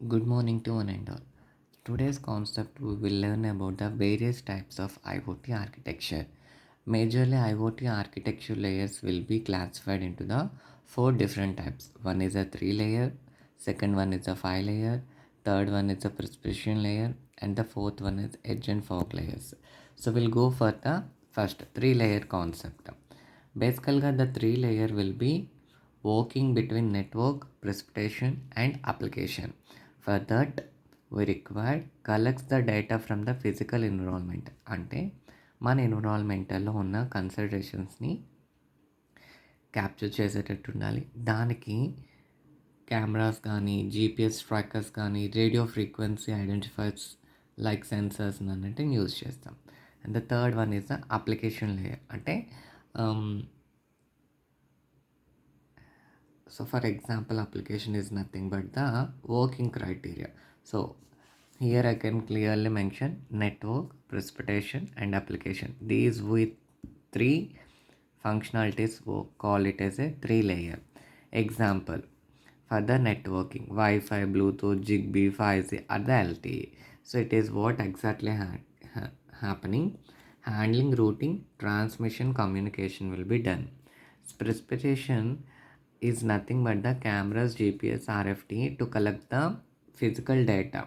Good morning to one and all. Today's concept we will learn about the various types of IoT architecture. Majorly IoT architecture layers will be classified into the four different types. One is a 3 layer, second one is a 5 layer, third one is a precipitation layer, and the fourth one is edge and fog layers. So we'll go for the first 3 layer concept. Basically the 3 layer will be working between network, precipitation and application. For that, we require collects the data from the physical environment. అంటే మన ఎన్విరాన్మెంటల్లో ఉన్న కన్సిడరేషన్స్ని capture చేసేటట్టు ఉండాలి. దానికి cameras కానీ GPS trackers కానీ radio frequency identifiers like sensors అన్నిటిని use చేస్తాం. And the third one is the application layer. అంటే so for example, application is nothing but the working criteria. So here I can clearly mention network, precipitation and application. These with three functionalities we call it as a 3 layer. Example, for the networking, Wi-Fi, Bluetooth, Zigbee, 5G are the LTE. So it is what exactly happening. Handling, routing, transmission, communication will be done. Precipitation is nothing but the camera's GPS RFT to collect the physical data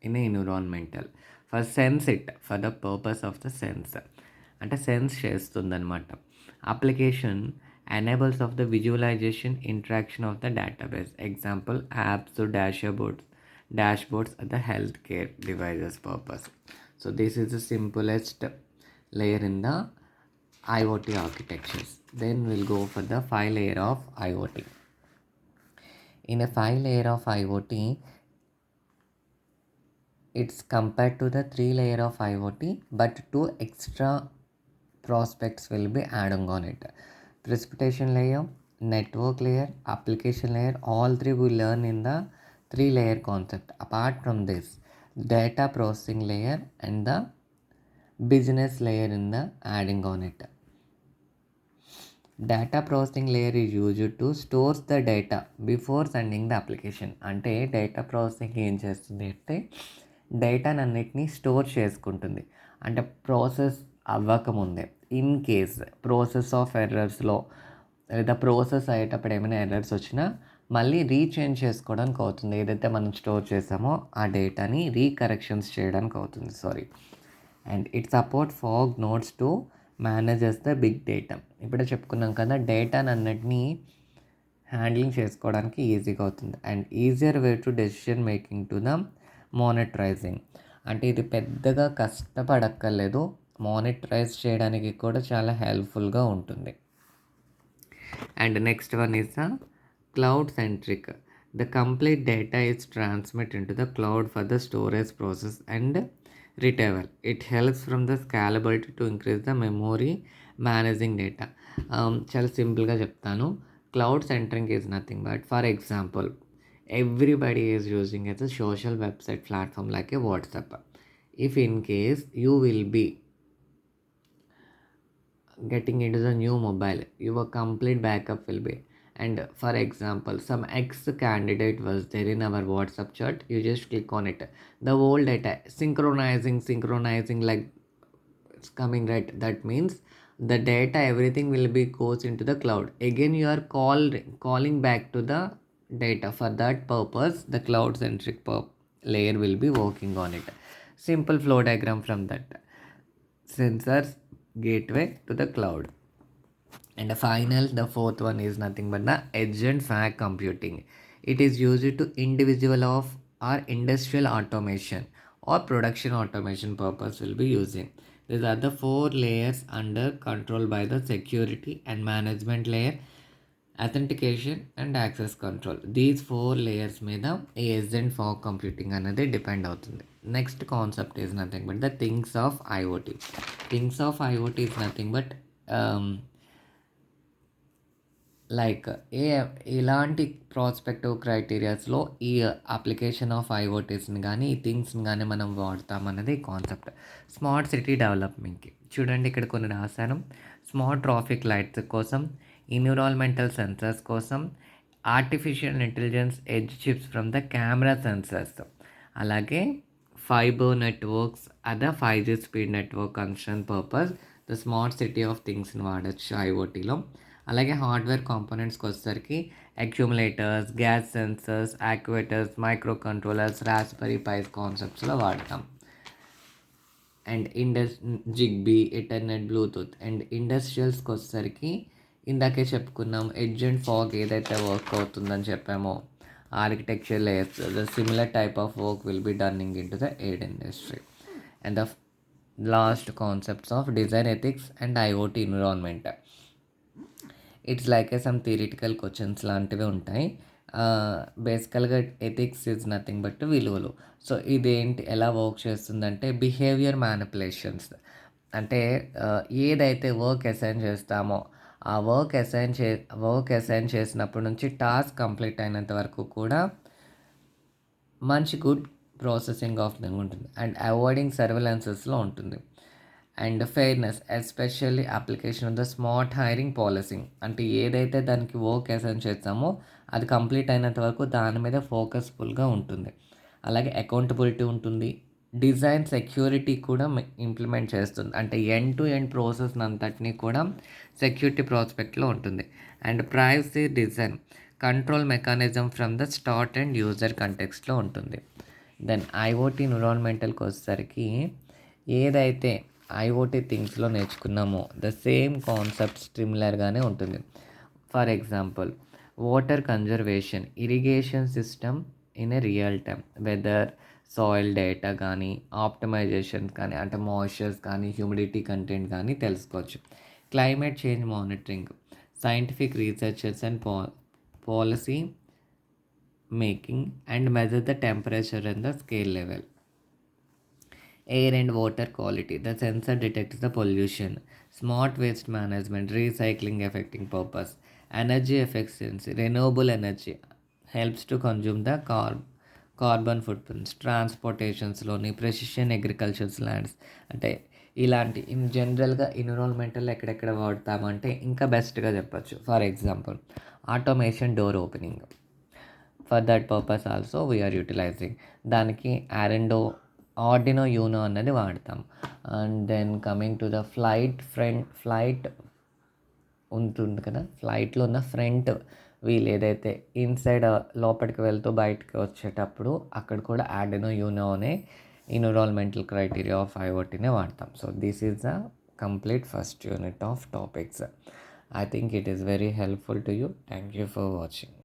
in a environmental. For sense it for the purpose of the sense. అంటే sense చేస్తుందన్నమాట. Application enables of the visualisation interaction of the database. Example apps, dashboards or the health care devices purpose. So this is the simplest layer in the IoT architectures. Then we'll go for the 5 layer of IoT. In a 5 layer of IoT, it's compared to the 3 layer of IoT, but two extra prospects will be adding on it. Precipitation layer, network layer, application layer, all three we learn in the 3 layer concept. Apart from this, data processing layer and the business layer in the adding on it. Data processing layer is used to stores the data before sending the application. అంటే data processing ఏం చేస్తుంది అంటే డేటాని అన్నిటినీ store చేసుకుంటుంది. అంటే process అవ్వకముందే in case process of ఎర్రర్స్లో లేదా ప్రాసెస్ అయ్యేటప్పుడు ఏమైనా ఎర్రర్స్ వచ్చినా మళ్ళీ రీచేంజ్ చేసుకోవడానికి అవుతుంది. ఏదైతే మనం స్టోర్ చేసామో ఆ డేటాని రీకరెక్షన్స్ చేయడానికి అవుతుంది. And it support fog nodes to manages the big data. ఇప్పుడే చెప్పుకున్నాం కదా, డేటాని అన్నిటినీ హ్యాండ్లింగ్ చేసుకోవడానికి ఈజీగా అవుతుంది. And easier way to decision making to the monetising. అంటే ఇది పెద్దగా కష్టపడక్కర్లేదు, మానిటరైజ్ చేయడానికి కూడా చాలా హెల్ప్ఫుల్గా ఉంటుంది. And next one is the cloud centric. The complete data is transmit in to the cloud for the storage process and retrieval. It helps from the scalability to increase the memory managing data. చాలా సింపుల్గా చెప్తాను. Cloud centring is nothing but for example everybody is using as a social website platform like a WhatsApp. If in case you will be getting into the new mobile, your complete backup will be, and for example some ex candidate was there in our WhatsApp chat, you just click on it, the whole data synchronizing like it's coming, right? That means the data everything will be goes into the cloud. Again you are calling back to the data. For that purpose the cloud centric layer will be working on it. Simple flow diagram from that: sensors, gateway to the cloud. And the fourth one is nothing but the edge and fag computing. It is used to individual of or industrial automation or production automation purpose will be using. These are the 4 layers under control by the security and management layer, authentication and access control. These 4 layers మీద ఈ edge and fog computing అనేది depend అవుతుంది. Next concept is nothing but the things of IoT. Things of IoT is nothing but like ఇలాంటి prospective క్రైటీరియాస్లో ఈ application of ఐఓటీస్ని కానీ ఈ థింగ్స్ని కానీ మనం వాడతామన్నది కాన్సెప్ట్. స్మార్ట్ సిటీ డెవలప్మెంట్కి చూడండి, ఇక్కడ కొన్ని రాశాను. స్మార్ట్ ట్రాఫిక్ లైట్స్ కోసం, ఎన్విరాన్మెంటల్ సెన్సర్స్ కోసం, artificial intelligence edge chips from the camera sensors. అలాగే fibre networks other 5G speed network construction purpose the smart city of థింగ్స్ని వాడచ్చు ఐఓటీలో. అలాగే హార్డ్వేర్ కాంపోనెంట్స్కి వచ్చేసరికి accumulators, gas sensors, actuators, micro controllers, Raspberry Pis కాన్సెప్ట్స్లో వాడతాం. And Zigbee, Ethernet, Bluetooth. And ఇండస్ట్రియల్స్కి వచ్చేసరికి ఇందాకే చెప్పుకున్నాం ఎడ్జ్ అండ్ ఫాగ్ ఏదైతే వర్క్ అవుతుందని చెప్పామో architecture layers, the similar type of work will be dunning in to the aid industry. And the last concepts of design ethics and IoT environment. It's like some theoretical questions లాంటివి ఉంటాయి. బేసికల్గా ethics is nothing but విలువలు. So ఇదేంటి ఎలా work చేస్తుందంటే behaviour manipulations. అంటే ఏదైతే work assign చేస్తామో ఆ వర్క్ అసైన్ చేసినప్పటి నుంచి టాస్క్ కంప్లీట్ అయినంత వరకు కూడా మంచి గుడ్ ప్రాసెసింగ్ ఆఫ్ థింగ్ ఉంటుంది. అండ్ అవాయిడింగ్ సర్వేలెన్సెస్లో ఉంటుంది. And fairness especially application of the smart hiring పాలసింగ్. అంటే ఏదైతే దానికి వర్క్ అసైన్ చేస్తామో అది కంప్లీట్ అయినంత వరకు దాని మీద ఫోకస్ఫుల్గా ఉంటుంది. అలాగే అకౌంటబిలిటీ ఉంటుంది. డిజైన్ సెక్యూరిటీ కూడా ఇంప్లిమెంట్ చేస్తుంది. అంటే ఎండ్ టు ఎండ్ ప్రాసెస్ అంతటినీ కూడా సెక్యూరిటీ ప్రాస్పెక్ట్లో ఉంటుంది. And privacy design control mechanism from the start and user కంటెక్స్ట్లో ఉంటుంది. దెన్ ఐఓటీ ఎన్విరాన్మెంటల్కి వచ్చేసరికి ఏదైతే ఐఓటీ థింగ్స్లో నేర్చుకున్నామో ద సేమ్ కాన్సెప్ట్ సిమిలర్గానే ఉంటుంది. For example water conservation, irrigation system in a real time, weather soil data కానీ ఆప్టిమైజేషన్స్ కానీ అంటే మాయిశ్చర్స్ కానీ హ్యూమిడిటీ కంటెంట్ కానీ తెలుసుకోవచ్చు. Climate change monitoring, scientific researches and policy making and measure the temperature and the scale level. Air and water quality, the sensor detects the pollution. Smart waste management, recycling affecting purpose. Energy efficiency, renewable energy helps to consume the carbon footprints. ట్రాన్స్పోర్టేషన్స్లోని precision agricultures lands. అంటే ఇలాంటి జనరల్గా environmental ఎక్కడెక్కడ వాడతామంటే ఇంకా బెస్ట్గా చెప్పచ్చు. For example automation door opening, for that purpose also we are utilising. దానికి ఆర్డినో యూనో అన్నది వాడతాం. And then coming to the flight ఉంటుంది కదా, ఫ్లైట్లో ఉన్న ఫ్రంట్ వీల్ ఏదైతే ఇన్సైడ్ లోపలికి వెళ్తూ బయటకు వచ్చేటప్పుడు అక్కడ కూడా ఆర్డినో యూనో అనే ఎన్విరాన్మెంటల్ క్రైటీరియా ఆఫ్ ఐఓటీనే వాడతాం. So this is the complete first unit of topics. I think it is very helpful to you. Thank you for watching.